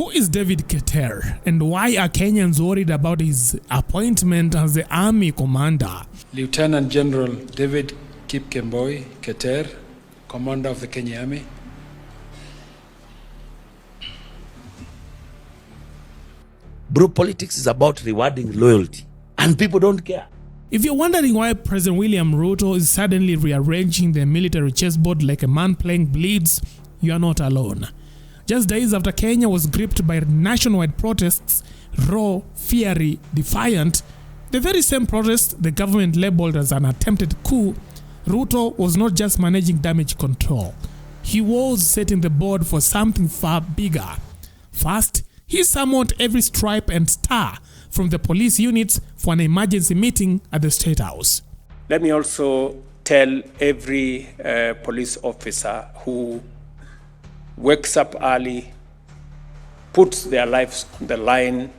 Who is David Keter, and why are Kenyans worried about his appointment as the army commander? Lieutenant General David Kipkemboi Keter, commander of the Kenya Army. Bro, politics is about rewarding loyalty, and people don't care. If you're wondering why President William Ruto is suddenly rearranging the military chessboard like a man playing blades, you are not alone. Just days after Kenya was gripped by nationwide protests, raw, fiery, defiant, the very same protests the government labeled as an attempted coup, Ruto was not just managing damage control. He was setting the board for something far bigger. First, he summoned every stripe and star from the police units for an emergency meeting at the State House. Let me also tell every police officer who wakes up early, puts their lives on the line.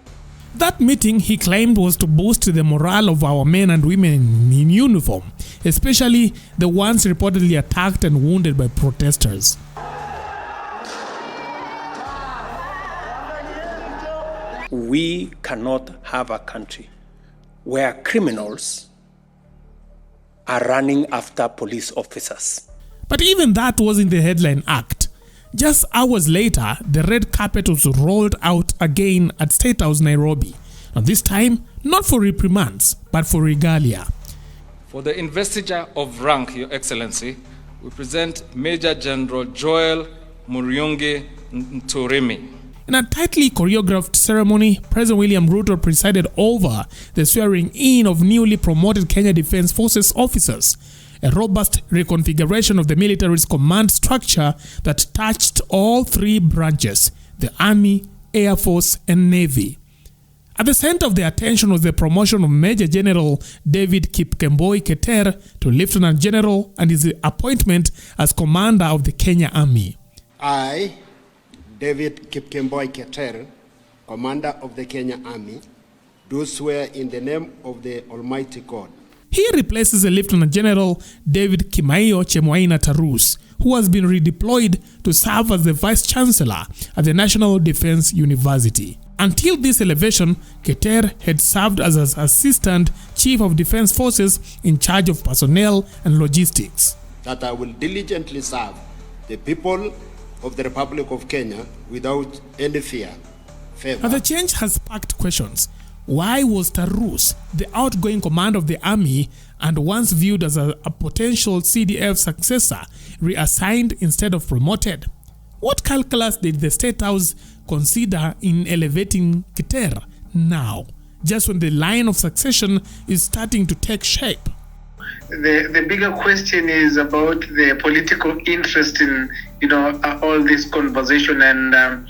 That meeting, he claimed, was to boost the morale of our men and women in uniform, especially the ones reportedly attacked and wounded by protesters. We cannot have a country where criminals are running after police officers. But even that wasn't the headline act. Just hours later, the red carpet was rolled out again at State House, Nairobi. And this time, not for reprimands, but for regalia. For the investiture of rank, Your Excellency, we present Major General Joel Muriungi Nturimi. In a tightly choreographed ceremony, President William Ruto presided over the swearing-in of newly promoted Kenya Defence Forces officers, a robust reconfiguration of the military's command structure that touched all three branches, the Army, Air Force, and Navy. At the center of the attention was the promotion of Major General David Kipkemboi Keter to Lieutenant General and his appointment as commander of the Kenya Army. I, David Kipkemboi Keter, commander of the Kenya Army, do swear in the name of the Almighty God. He replaces the Lieutenant General David Kimaiyo Chemwaina Tarus, who has been redeployed to serve as the Vice Chancellor at the National Defence University. Until this elevation, Keter had served as an Assistant Chief of Defence Forces in charge of personnel and logistics. That I will diligently serve the people of the Republic of Kenya without any fear, favor. Now the change has sparked questions. Why was Tarus, the outgoing commander of the army and once viewed as a potential CDF successor, reassigned instead of promoted? What calculus did the State House consider in elevating Keter now, just when the line of succession is starting to take shape? The bigger question is about the political interest in all this conversation, and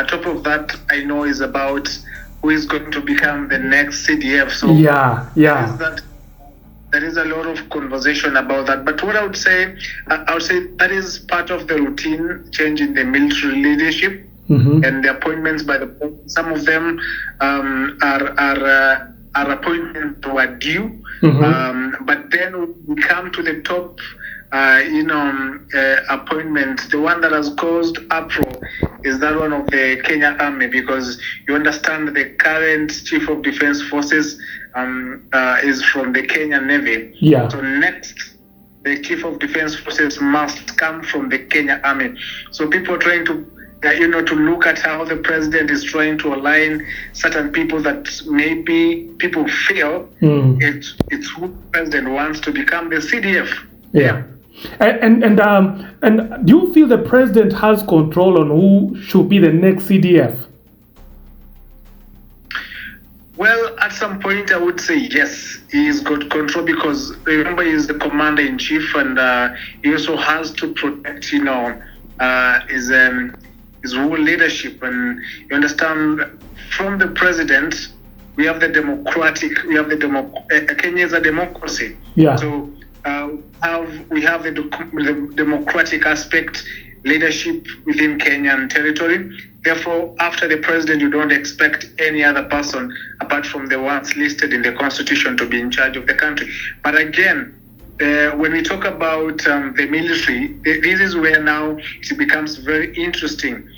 top of that, I know, is about who is going to become the next CDF. So there is a lot of conversation about that. But what I would say that is part of the routine change in the military leadership, and the appointments by the some of them are appointments that were due. But then we come to the top appointment. The one that has caused uproar is that one of the Kenya Army, because you understand the current Chief of Defence Forces is from the Kenya Navy. So next, the Chief of Defence Forces must come from the Kenya Army. So people are trying to to look at how the president is trying to align certain people that maybe people feel it's who the president wants to become the CDF. And do you feel the president has control on who should be the next CDF? Well, at some point I would say yes, he's got control, because remember, he's the commander-in-chief, and he also has to protect his whole leadership. And you understand, from the president, we have the Kenya is a democracy. So we have the democratic aspect, leadership within Kenyan territory. Therefore, after the president, you don't expect any other person apart from the ones listed in the constitution to be in charge of the country. But again, when we talk about the military, this is where now it becomes very interesting.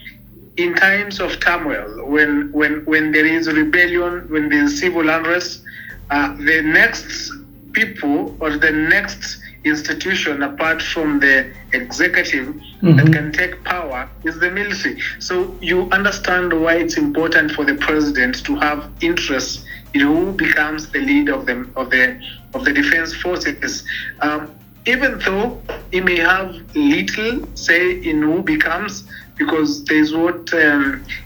in times of turmoil, when there is rebellion, when there is civil unrest, the next people or the next institution apart from the executive that can take power is the military. So you understand why it's important for the president to have interest in who becomes the leader of the defense forces. Even though he may have little say in who becomes, because there's what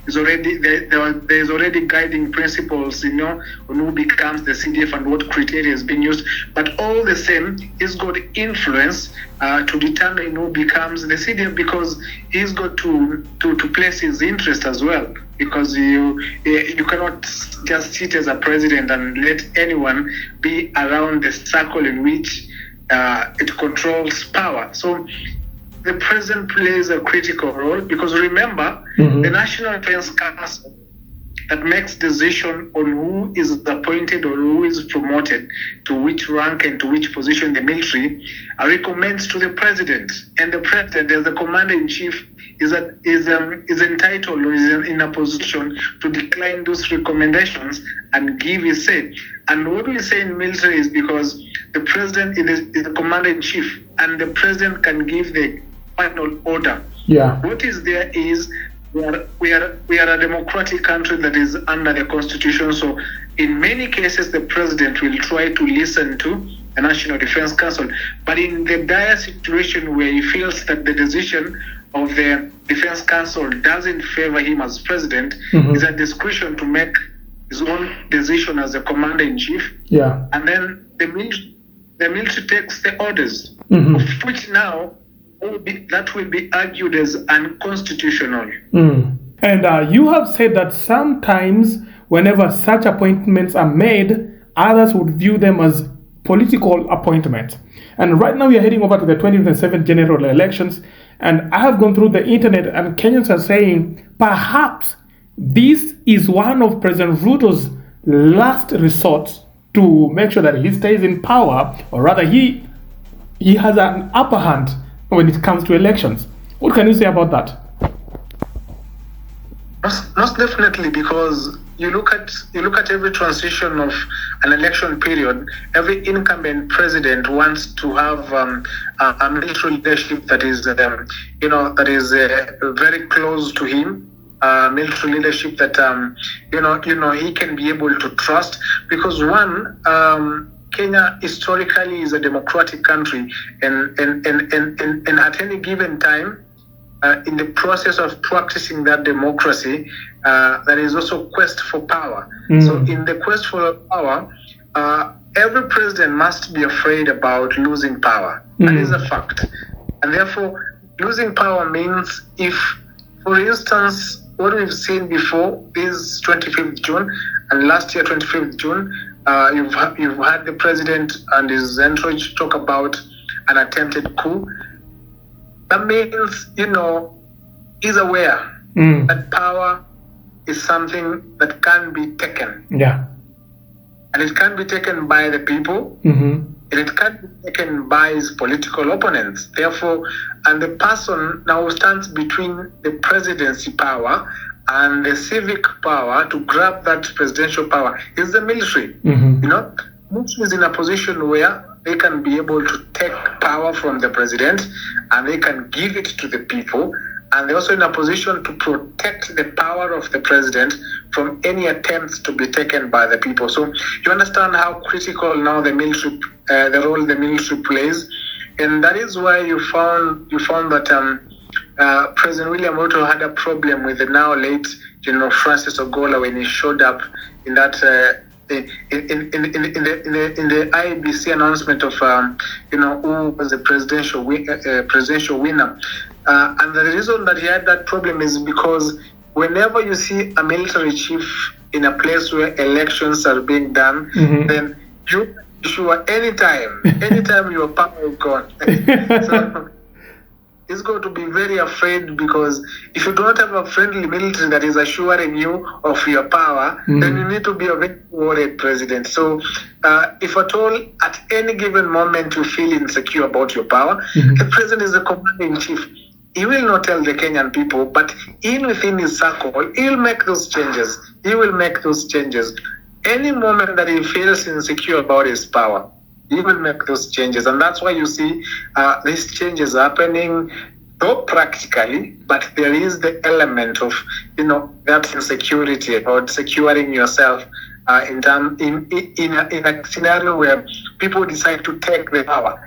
is already there's already guiding principles, on who becomes the CDF and what criteria is being used. But all the same, he's got influence to determine who becomes the CDF, because he's got to place his interest as well. Because you cannot just sit as a president and let anyone be around the circle in which it controls power. So the president plays a critical role, because remember, the National Defense Council that makes decision on who is appointed or who is promoted to which rank and to which position in the military recommends to the president. And the president, as the commander-in-chief, is entitled or is in a position to decline those recommendations and give his say. And what we say in military is because the president is the commander-in-chief, and the president can give the final order. Yeah. What is there is we are a democratic country that is under the Constitution. So in many cases, the president will try to listen to the National Defense Council. But in the dire situation where he feels that the decision of the Defense Council doesn't favor him as president, is a discretion to make his own decision as the commander-in-chief. Yeah. And then the military takes the orders, of which now that will be argued as unconstitutional. And you have said that sometimes whenever such appointments are made, others would view them as political appointments. And right now we are heading over to the 2027 general elections, and I have gone through the internet, and Kenyans are saying perhaps this is one of President Ruto's last resorts to make sure that he stays in power, or rather he has an upper hand when it comes to elections. What can you say about that? Most definitely, because you look at every transition of an election period, every incumbent president wants to have a military leadership that is very close to him. Military leadership that he can be able to trust, because Kenya historically is a democratic country, and at any given time, in the process of practicing that democracy, there is also quest for power. So in the quest for power, every president must be afraid about losing power. That is a fact. And therefore, losing power means, if, for instance, what we've seen before is 25th June, and last year, 25th June, you've had the president and his entourage talk about an attempted coup. That means, he's aware that power is something that can be taken. Yeah. And it can be taken by the people, and it can be taken by his political opponents. Therefore, and the person now stands between the presidency power and the civic power to grab that presidential power is the military. Military is in a position where they can be able to take power from the president and they can give it to the people, and they're also in a position to protect the power of the president from any attempts to be taken by the people. So you understand how critical now the military, the role the military plays, and that is why you found that President William Ruto had a problem with the now late General Francis Ogola when he showed up in that in the IEBC announcement of who was the presidential winner. And the reason that he had that problem is because whenever you see a military chief in a place where elections are being done, then you sure anytime your power is gone. So he's going to be very afraid, because if you don't have a friendly military that is assuring you of your power, then you need to be a very worried president. So if at all, at any given moment you feel insecure about your power, the president is the commander-in-chief. he will not tell the Kenyan people, but within his circle, he'll make those changes. He will make those changes. Any moment that he feels insecure about his power, he will make those changes. And that's why you see these changes happening, not practically, but there is the element of, that insecurity about securing yourself in a scenario where people decide to take the power.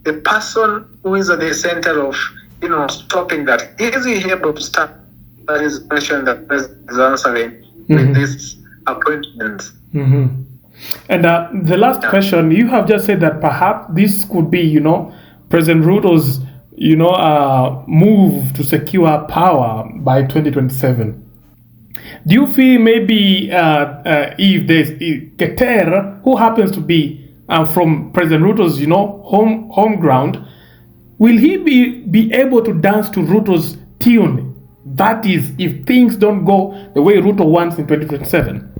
The person who is at the center of, stopping that, is he able to start? That is the question that President is answering with this appointment. Mm-hmm. And the last question, you have just said that perhaps this could be, President Ruto's, move to secure power by 2027. Do you feel maybe if there's Keter, who happens to be from President Ruto's, home ground, will he be able to dance to Ruto's tune? That is, if things don't go the way Ruto wants in 2027.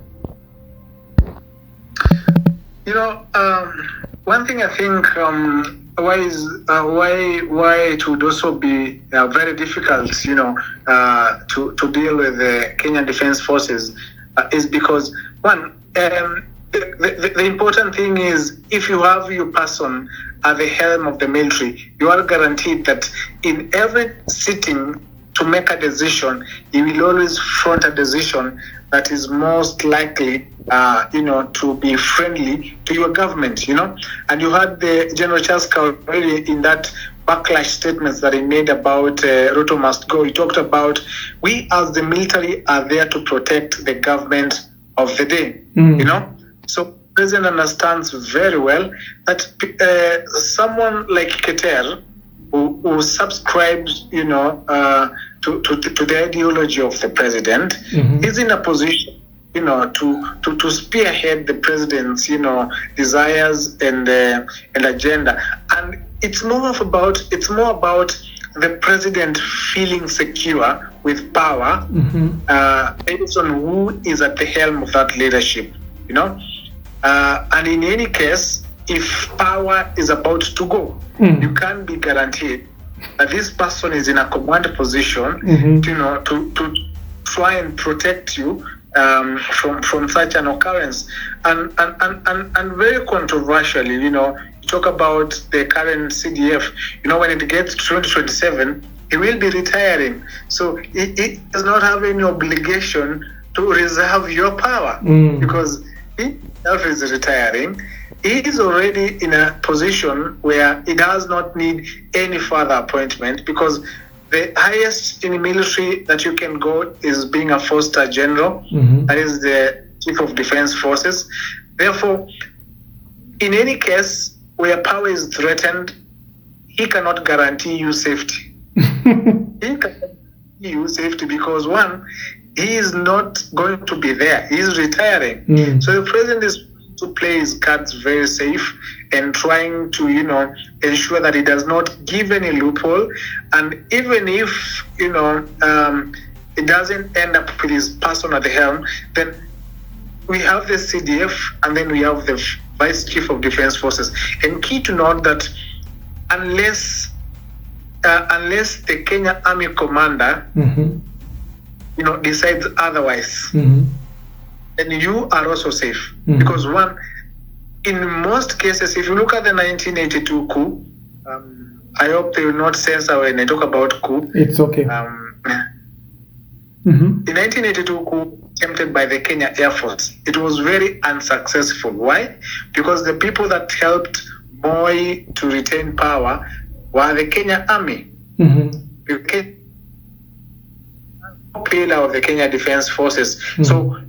One thing I think why it would also be very difficult, to deal with the Kenyan Defense Forces is because, one, the important thing is if you have your person at the helm of the military, you are guaranteed that in every sitting to make a decision, he will always front a decision that is most likely, to be friendly to your government, And you had the General Chaska already in that backlash statements that he made about Ruto must go. He talked about we as the military are there to protect the government of the day, So President understands very well that someone like Keter, who subscribes, to the ideology of the president, is in a position, to spearhead the president's, desires and agenda. And it's more about the president feeling secure with power, based on who is at the helm of that leadership, And in any case, if power is about to go, you can't be guaranteed that this person is in a command position, to try and protect you from such an occurrence. And very controversially, you talk about the current CDF, when it gets to 2027, he will be retiring. So he does not have any obligation to reserve your power because he himself is retiring. He is already in a position where he does not need any further appointment because the highest in the military that you can go is being a 4-star general. That is the Chief of Defense Forces. Therefore, in any case where power is threatened, he cannot guarantee you safety. He cannot guarantee you safety because, one, he is not going to be there. He is retiring. So the president is to play his cards very safe and trying to, ensure that he does not give any loophole. And even if, it doesn't end up with his person at the helm, then we have the CDF and then we have the Vice Chief of Defense Forces. And key to note that unless the Kenya Army Commander, decides otherwise, then you are also safe. Because one, in most cases, if you look at the 1982 coup, I hope they will not censor when I talk about coup. It's okay. The 1982 coup attempted by the Kenya Air Force, it was very unsuccessful. Why? Because the people that helped Moi to retain power were the Kenya Army. The pillar of the Kenya Defense Forces. So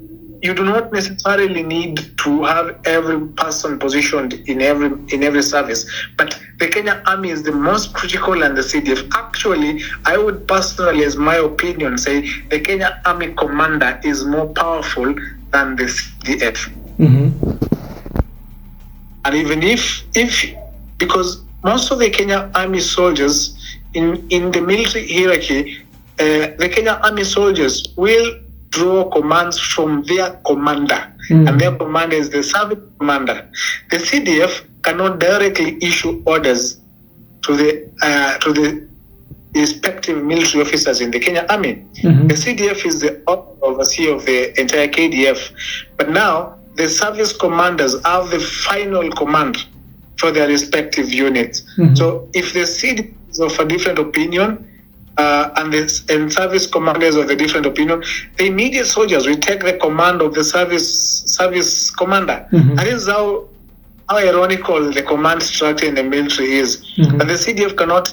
you do not necessarily need to have every person positioned in every service, but the Kenya Army is the most critical, and the CDF. Actually, I would personally, as my opinion, say the Kenya Army Commander is more powerful than the CDF. And even if because most of the Kenya Army soldiers in the military hierarchy, the Kenya Army soldiers will draw commands from their commander, and their commander is the service commander. The CDF cannot directly issue orders to the respective military officers in the Kenya Army. Mhm. The CDF is the overseer of the entire KDF. But now, the service commanders have the final command for their respective units. Mhm. So if the CDF is of a different opinion, and service commanders of the different opinion, the immediate soldiers will take the command of the service commander. Mhm. That is how ironical the command structure in the military is. Mhm. And the CDF cannot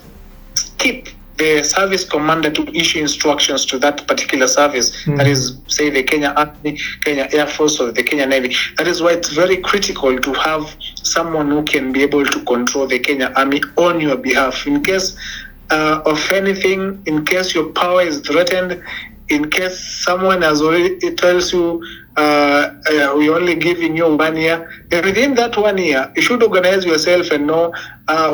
skip the service commander to issue instructions to that particular service. That is, say, the Kenya Army, Kenya Air Force, or the Kenya Navy. That is why it's very critical to have someone who can be able to control the Kenya Army on your behalf. In case of anything, in case your power is threatened, in case someone has already tells you we're only giving you 1 year, then within that 1 year, you should organize yourself and know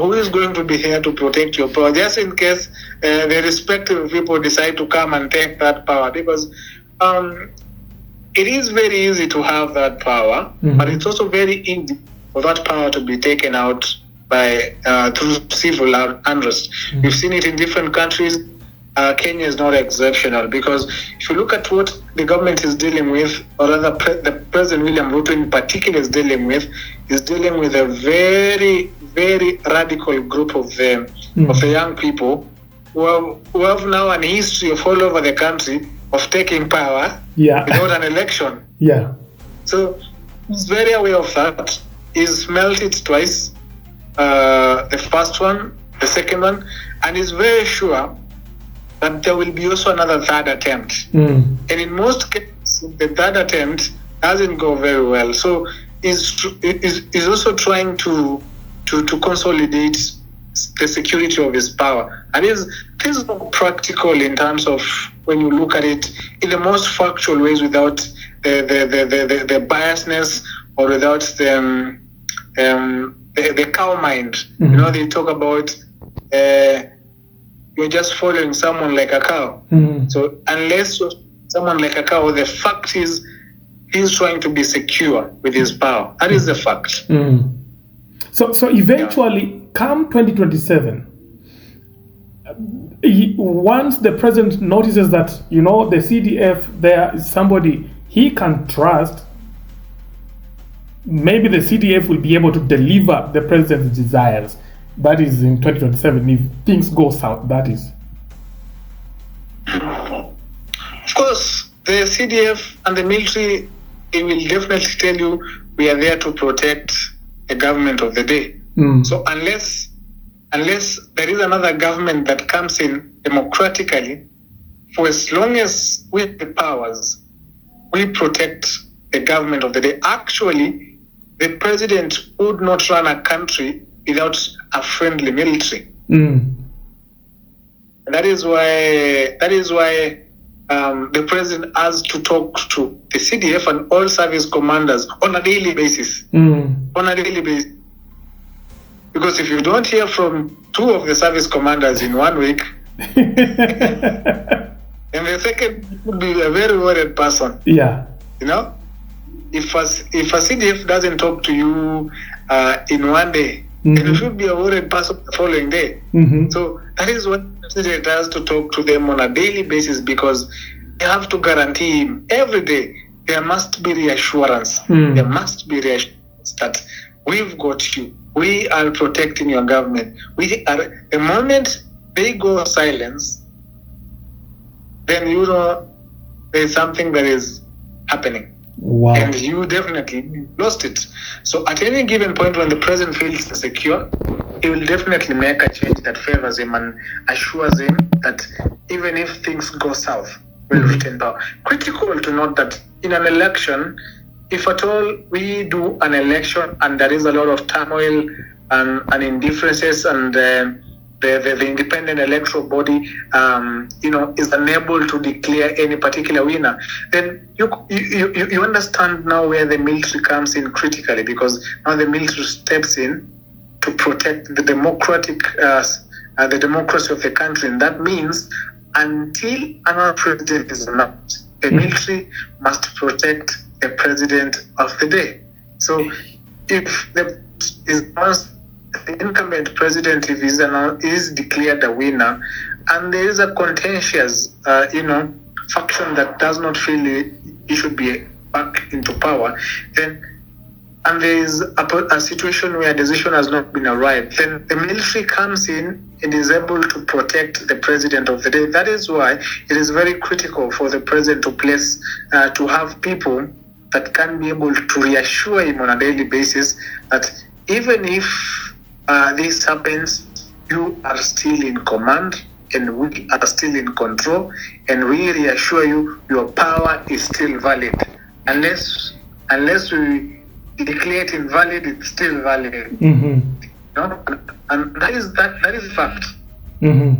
who is going to be here to protect your power, just in case the respective people decide to come and take that power. Because it is very easy to have that power, but it's also very easy for that power to be taken out by through civil unrest. We've seen it in different countries. Kenya is not exceptional, because if you look at what the government is dealing with, or rather the President William Ruto in particular is dealing with a very, very radical group of the young people who have now an history of all over the country of taking power without an election. Yeah. So he's very aware of that. He's smelt it twice. The first one, the second one, and is very sure that there will be also another third attempt. And in most cases, the third attempt doesn't go very well. So he's also trying to consolidate the security of his power. And this is not practical in terms of when you look at it in the most factual ways, without the biasness, or without the cow mind. You know, they talk about you're just following someone like a cow. So unless you're someone like a cow, the fact is he's trying to be secure with his power. That is the fact. So eventually, come 2027, once the president notices that, you know, the CDF, there is somebody he can trust, maybe the CDF will be able to deliver the president's desires. That is in 2027, if things go south, that is. Of course, the CDF and the military, it will definitely tell you we are there to protect the government of the day. So unless there is another government that comes in democratically, for as long as we have the powers, we protect the government of the day. Actually, the president would not run a country without a friendly military. That is why the president has to talk to the CDF and all service commanders on a daily basis. Because if you don't hear from 2 of the service commanders in 1 week, and the second would be a very worried person. Yeah. You know, if a CDF doesn't talk to you in 1 day, then you should be a worried person the following day. So that is what the president has to talk to them on a daily basis, because they have to guarantee him every day. There must be reassurance. There must be reassurance that we've got you. We are protecting your government. We are. The moment they go silence, then you know there's something that is happening. Wow. And you definitely lost it. So at any given point when the president feels secure, he will definitely make a change that favors him and assures him that even if things go south, we'll retain power. Critical to note that in an election, if at all we do an election and there is a lot of turmoil and indifferences, and the independent electoral body, is unable to declare any particular winner, then you understand now where the military comes in critically, because now the military steps in to protect the democracy of the country. And that means until another president is announced, the military must protect the president of the day. So if the incumbent president, if is declared a winner, and there is a contentious, faction that does not feel it should be back into power, then, and there is a situation where a decision has not been arrived, then the military comes in and is able to protect the president of the day. That is why it is very critical for the president to have people that can be able to reassure him on a daily basis that even if this happens, you are still in command and we are still in control, and we reassure you your power is still valid. Unless we declare it invalid, it's still valid. Mm-hmm. And that is fact. Mm-hmm.